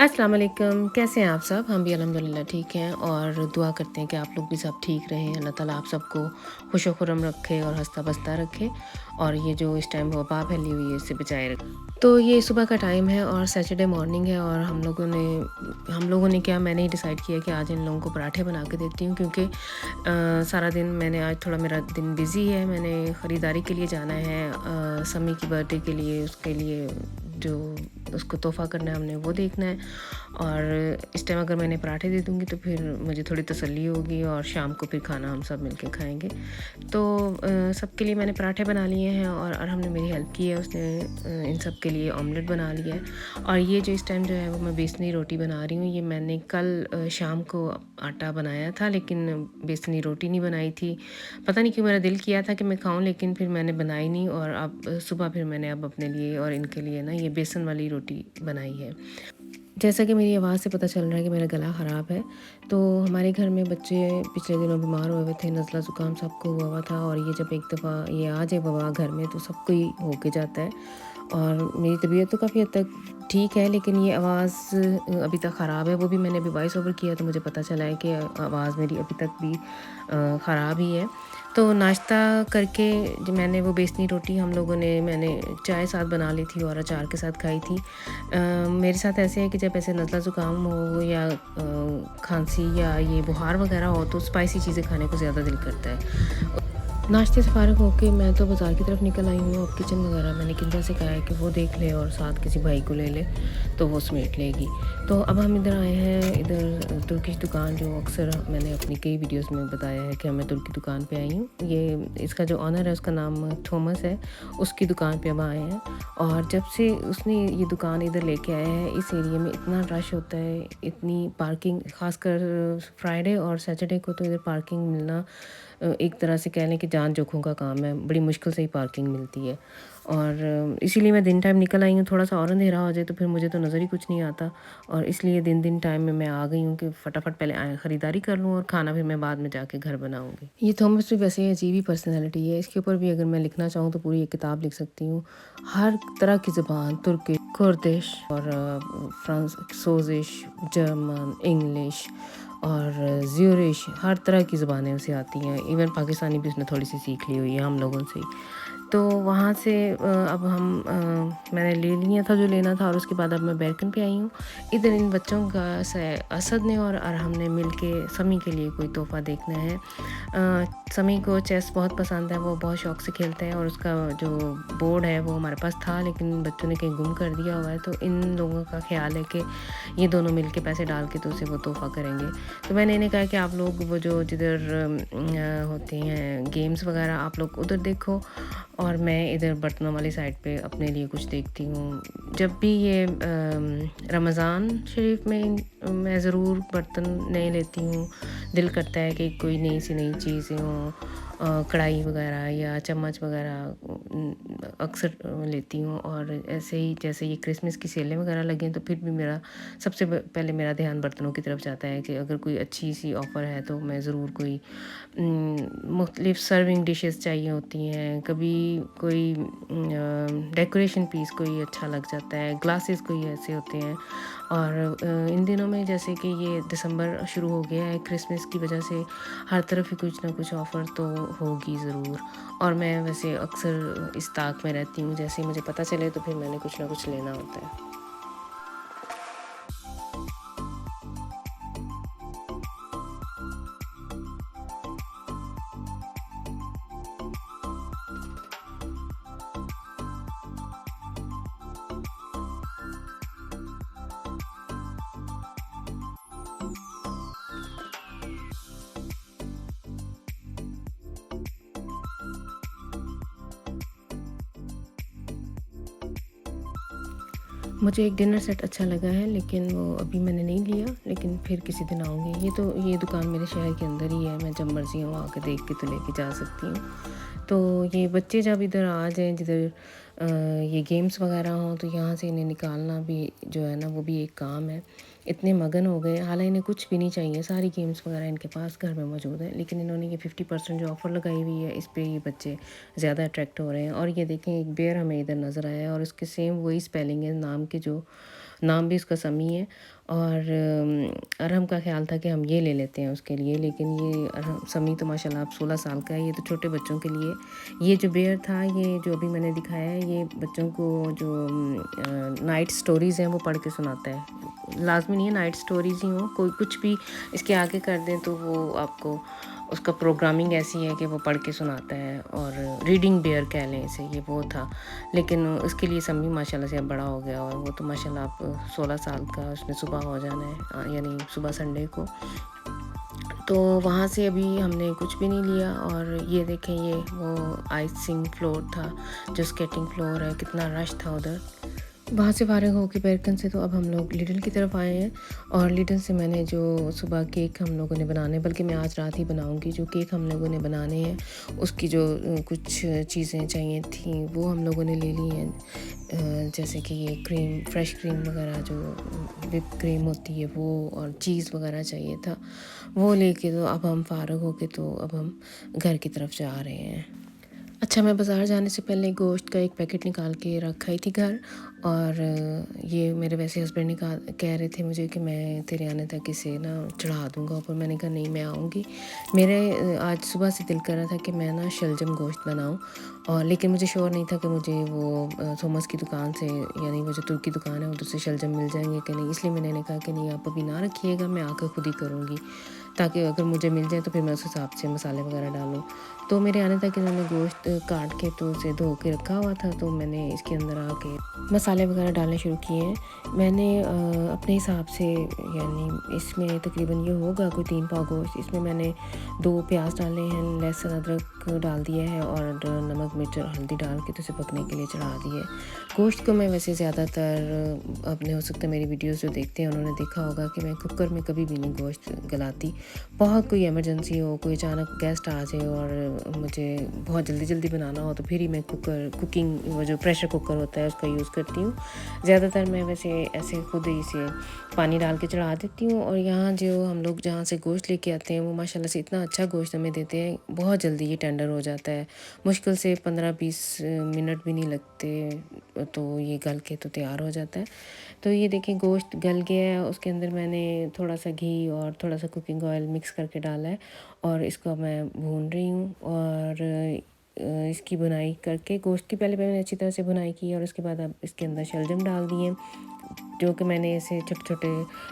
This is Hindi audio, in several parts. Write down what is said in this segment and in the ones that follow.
अस्सलाम वालेकुम, कैसे हैं आप सब? हम भी अल्हम्दुलिल्लाह ठीक हैं और दुआ करते हैं कि आप लोग भी सब ठीक रहें। अल्लाह ताला आप सबको खुश व खुर्रम रखे और हँसता-बसता रखे और ये जो इस टाइम वबा फैली हुई है, इससे बचाए रखे। तो ये सुबह का टाइम है और सैटरडे मॉर्निंग है और हम लोगों ने क्या मैंने ही डिसाइड किया कि आज इन लोगों को पराठे बना के देती हूँ क्योंकि सारा दिन मैंने आज थोड़ा मेरा दिन बिज़ी है। मैंने ख़रीदारी के लिए जाना है समी की बर्थडे के लिए, उसके लिए जो उसको तोहफ़ा करना है हमने वो देखना है और इस टाइम अगर मैंने पराठे दे दूँगी तो फिर मुझे थोड़ी तसल्ली होगी और शाम को फिर खाना हम सब मिलके खाएँगे। तो सबके लिए मैंने पराठे बना लिए हैं और अरहम ने मेरी हेल्प की है, उसने इन सब के लिए ऑमलेट बना लिया है और ये जो इस टाइम जो है वो मैं बेसनी रोटी बना रही हूँ। ये मैंने कल शाम को आटा बनाया था लेकिन बेसनी रोटी नहीं बनाई थी। पता नहीं क्यों मेरा दिल किया था कि मैं खाऊँ लेकिन फिर मैंने बनाई नहीं और अब सुबह फिर मैंने अब अपने लिए और इनके लिए ना ये बेसन वाली रोटी बनाई है। जैसा कि मेरी आवाज़ से पता चल रहा है कि मेरा गला ख़राब है, तो हमारे घर में बच्चे पिछले दिनों बीमार हुए हुए थे, नज़ला ज़ुकाम सबको हुआ हुआ था और ये जब एक दफ़ा ये आ जाए वबा घर में तो सबको ही होके जाता है और मेरी तबीयत तो काफ़ी हद तक ठीक है लेकिन ये आवाज़ अभी तक ख़राब है। वो भी मैंने अभी वॉइस ओवर किया तो मुझे पता चला है कि आवाज़ मेरी अभी तक भी ख़राब ही है। तो नाश्ता करके जो मैंने वो बेसनी रोटी हम लोगों ने मैंने चाय साथ बना ली थी और अचार के साथ खाई थी। मेरे साथ ऐसे है कि जब ऐसे नज़ला ज़ुकाम हो या खांसी या ये बुखार वगैरह हो तो स्पाइसी चीज़ें खाने को ज़्यादा दिल करता है। नाश्ते से फ़ारिग होके मैं तो बाज़ार की तरफ निकल आई हूँ। अब किचन वगैरह मैंने किंजल से कहा है कि वो देख ले और साथ किसी भाई को ले ले तो वो समेट लेगी। तो अब हम इधर आए हैं, इधर तुर्किश दुकान जो अक्सर मैंने अपनी कई वीडियोस में बताया है कि मैं तुर्की दुकान पे आई हूँ। ये इसका जो ऑनर है उसका नाम थॉमस है, उसकी दुकान पे अब आए हैं और जब से उसने ये दुकान इधर लेके आया है इस एरिया में इतना रश होता है, इतनी पार्किंग ख़ासकर फ्राइडे और सैटरडे को तो इधर पार्किंग मिलना एक तरह से कह लें कि जान जोखों का काम है। बड़ी मुश्किल से ही पार्किंग मिलती है और इसीलिए मैं दिन टाइम निकल आई हूँ। थोड़ा-सा और अंधेरा हो जाए तो फिर मुझे तो नज़र ही कुछ नहीं आता और इसलिए दिन टाइम में मैं आ गई हूँ कि फटाफट पहले ख़रीदारी कर लूँ और खाना फिर मैं बाद में जाके घर बनाऊँगी। ये थॉमस भी वैसे अजीब ही पर्सनैलिटी है। इसके ऊपर भी अगर मैं लिखना चाहूँ तो पूरी एक किताब लिख सकती हूँ। हर तरह की ज़ुबान तुर्किश, कुर्दिश और फ्रांसोज़िश, जर्मन, इंग्लिश और ज़्यूरिश हर तरह की ज़ुबानें उसे आती हैं। इवन पाकिस्तानी भी उसने थोड़ी-सी सीख ली हुई है हम लोगों से ही। तो वहाँ से अब मैंने ले लिया था जो लेना था और उसके बाद अब मैं बैरकन पे आई हूँ। इधर इन बच्चों का से असद ने और अरहम ने मिल के समी के लिए कोई तोहफ़ा देखना है। समी को चेस बहुत पसंद है, वो बहुत शौक से खेलता है और उसका जो बोर्ड है वो हमारे पास था लेकिन बच्चों ने कहीं गुम कर दिया हुआ है। तो इन लोगों का ख़्याल है कि ये दोनों मिल के पैसे डाल के तो उसे वो तोहफ़ा करेंगे। तो मैंने इन्हें कहा कि आप लोग वो जो जिधर होती हैं गेम्स वगैरह आप लोग उधर देखो और मैं इधर बर्तनों वाली साइड पे अपने लिए कुछ देखती हूँ। जब भी ये रमज़ान शरीफ में मैं ज़रूर बर्तन नए लेती हूँ। दिल करता है कि कोई नई चीज़ें हों, कढ़ाई वगैरह या चम्मच वगैरह अक्सर लेती हूँ और ऐसे ही जैसे ये क्रिसमस की सेलें वगैरह लगें तो फिर भी मेरा सबसे पहले मेरा ध्यान बर्तनों की तरफ जाता है कि अगर कोई अच्छी सी ऑफ़र है तो मैं ज़रूर कोई मुख्तलिफ़ सर्विंग डिशेस चाहिए होती हैं। कभी कोई डेकोरेशन पीस कोई अच्छा लग जाता है, ग्लासेस कोई ऐसे होते हैं और इन दिनों में जैसे कि ये दिसंबर शुरू हो गया है क्रिसमस की वजह से हर तरफ ही कुछ ना कुछ ऑफ़र तो होगी ज़रूर और मैं वैसे अक्सर इस ताक में रहती हूँ। जैसे ही मुझे पता चले तो फिर मैंने कुछ ना कुछ लेना होता है। मुझे एक डिनर सेट अच्छा लगा है लेकिन वो अभी मैंने नहीं लिया लेकिन फिर किसी दिन आऊँगी। ये दुकान मेरे शहर के अंदर ही है, मैं जब मर्ज़ी आऊँ आके देख के तो लेके जा सकती हूँ। तो ये बच्चे जब इधर आ जाएँ जिधर ये गेम्स वगैरह हों तो यहाँ से इन्हें निकालना भी जो है ना वो भी एक काम है। इतने मगन हो गए, हालाँकि इन्हें कुछ भी नहीं चाहिए, सारी गेम्स वगैरह इनके पास घर में मौजूद है लेकिन इन्होंने ये 50% जो ऑफ़र लगाई हुई है इस पे ये बच्चे ज़्यादा अट्रैक्ट हो रहे हैं। और ये देखें एक बेयर हमें इधर नज़र आया और उसके सेम वही स्पेलिंग है नाम के जो नाम भी उसका समी है और अरहम का ख़्याल था कि हम ये ले लेते हैं उसके लिए, लेकिन ये समी तो माशाल्लाह अब 16 साल का है। ये तो छोटे बच्चों के लिए, ये जो बेयर था, ये जो अभी मैंने दिखाया है, ये बच्चों को जो नाइट स्टोरीज़ हैं वो पढ़ के सुनाता है। लाजमी नहीं है नाइट स्टोरीज़ ही हो, कोई कुछ भी इसके आगे कर दें तो वो आपको उसका प्रोग्रामिंग ऐसी है कि वो पढ़ के सुनाता है, और रीडिंग बेयर कह लें इसे, ये वो था। लेकिन उसके लिए समी माशाल्लाह से अब बड़ा हो गया, और वो तो माशाल्लाह अब 16 साल का, उसने सुबह हो जाना है, यानी सुबह संडे को। तो वहाँ से अभी हमने कुछ भी नहीं लिया। और ये देखें, ये वो आइसिंग फ्लोर था, जो स्केटिंग फ्लोर है, कितना रश था उधर। वहाँ से फ़ारिग होके बेरकन से तो अब हम लोग लिडल की तरफ आए हैं। और लिडल से मैंने जो सुबह केक हम लोगों ने बनाने, बल्कि मैं आज रात ही बनाऊंगी, जो केक हम लोगों ने बनाने हैं उसकी जो कुछ चीज़ें चाहिए थी वो हम लोगों ने ले ली हैं। जैसे कि ये क्रीम, फ्रेश क्रीम वगैरह, जो विप क्रीम होती है वो, और चीज़ वगैरह चाहिए था, वो लेके तो अब हम फ़ारिग होके तो अब हम घर की तरफ जा रहे हैं। अच्छा, मैं बाज़ार जाने से पहले गोश्त का एक पैकेट निकाल के रखा ही थी घर। और ये मेरे वैसे हस्बैंड निकाल कह रहे थे मुझे कि मैं तेरे आने तक इसे ना चढ़ा दूँगा ऊपर। मैंने कहा नहीं, मैं आऊँगी। मेरे आज सुबह से दिल कर रहा था कि मैं ना शलजम गोश्त बनाऊँ, और लेकिन मुझे श्योर नहीं था कि मुझे वो थॉमस की दुकान से, यानी वो जो तुर्की दुकान है उधर से शलजम मिल जाएंगे कि नहीं। इसलिए मैंने कहा कि नहीं, आप अभी ना रखिएगा, मैं आकर खुद ही करूँगी, ताकि अगर मुझे मिल जाए तो फिर मैं उस हिसाब से मसाले वगैरह डालूँ। तो मेरे आने तक इन्होंने गोश्त काट के तो उसे धो के रखा हुआ था, तो मैंने इसके अंदर आके मसाले वगैरह डालने शुरू किए हैं। मैंने अपने हिसाब से, यानी इसमें तकरीबन ये होगा कोई 3 पाव गोश्त। इसमें मैंने 2 प्याज डाले हैं, लहसुन अदरक डाल दिया है, और नमक मिर्च और हल्दी डाल के तो इसे पकने के लिए चढ़ा दिया है। गोश्त को मैं वैसे ज़्यादातर, अपने हो सकता है मेरी वीडियोस जो देखते हैं उन्होंने देखा होगा कि मैं कुकर में कभी भी नहीं गोश्त गलाती। बहुत कोई इमरजेंसी हो, कोई अचानक गेस्ट आ जाए और मुझे बहुत जल्दी जल्दी बनाना हो, तो फिर ही मैं कुकिंग वो जो प्रेशर कुकर होता है उसका यूज़ करती हूँ। ज़्यादातर मैं वैसे ऐसे खुद ही इसे पानी डाल के चढ़ा देती हूँ। और यहाँ जो हम लोग जहाँ से गोश्त लेके आते हैं वो माशाल्लाह से इतना अच्छा गोश्त हमें देते हैं, बहुत जल्दी ये टेंडर हो जाता है। मुश्किल से 15-20 मिनट भी नहीं लगते, तो ये गल के तो तैयार हो जाता है। तो ये देखिए गोश्त गल गया है, उसके अंदर मैंने थोड़ा सा घी और थोड़ा सा कुकिंग ऑयल मिक्स करके डाला है, और इसको मैं भून रही हूँ। और इसकी बुनाई करके गोश्त की पहले मैंने अच्छी तरह से बुनाई की, और उसके बाद अब इसके अंदर शलजम डाल दिए, जो कि मैंने इसे छोटे छोटे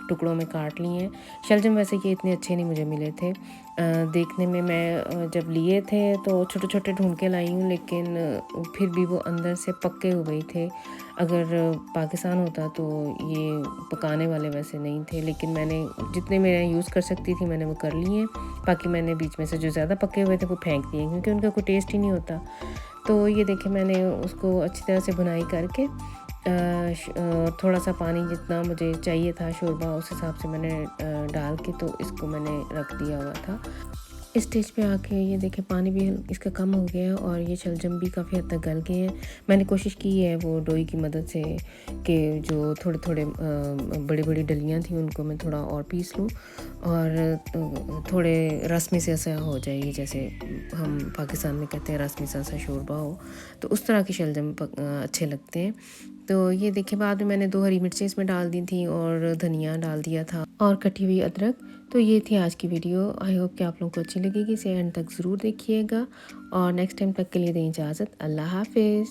टुकड़ों में काट लिए हैं। शलजम वैसे ये इतने अच्छे नहीं मुझे मिले थे, देखने में। मैं जब लिए थे तो छोटे छोटे ढूंढ के लाई हूँ, लेकिन फिर भी वो अंदर से पक्के हुए थे। अगर पाकिस्तान होता तो ये पकाने वाले वैसे नहीं थे, लेकिन मैंने जितने मैं यूज़ कर सकती थी मैंने वो कर लिए। बाकी मैंने बीच में से जो ज़्यादा पके हुए थे वो फेंक दिए, क्योंकि उनका कोई टेस्ट ही नहीं होता। तो ये देखिए मैंने उसको अच्छी तरह से बुनाई करके थोड़ा सा पानी जितना मुझे चाहिए था शोरबा, उस हिसाब से मैंने डाल के तो इसको मैंने रख दिया हुआ था। इस स्टेज पे आके ये देखें पानी भी इसका कम हो गया है, और ये शलजम भी काफ़ी हद तक गल गए हैं। मैंने कोशिश की है वो डोई की मदद से कि जो थोड़े थोड़े बड़ी बड़ी डलियाँ थी उनको मैं थोड़ा और पीस लूँ, और थोड़े रस्मी से ऐसा हो जाएगी, जैसे हम पाकिस्तान में कहते हैं रस्मी सा शोरबा हो, तो उस तरह के शलजम अच्छे लगते हैं। तो ये देखिए बाद में मैंने 2 हरी मिर्चें इसमें डाल दी थी, और धनिया डाल दिया था, और कटी हुई अदरक। तो ये थी आज की वीडियो। आई होप कि आप लोगों को अच्छी लगेगी, इसे एंड तक ज़रूर देखिएगा, और नेक्स्ट टाइम तक के लिए दें इजाज़त। अल्लाह हाफिज़।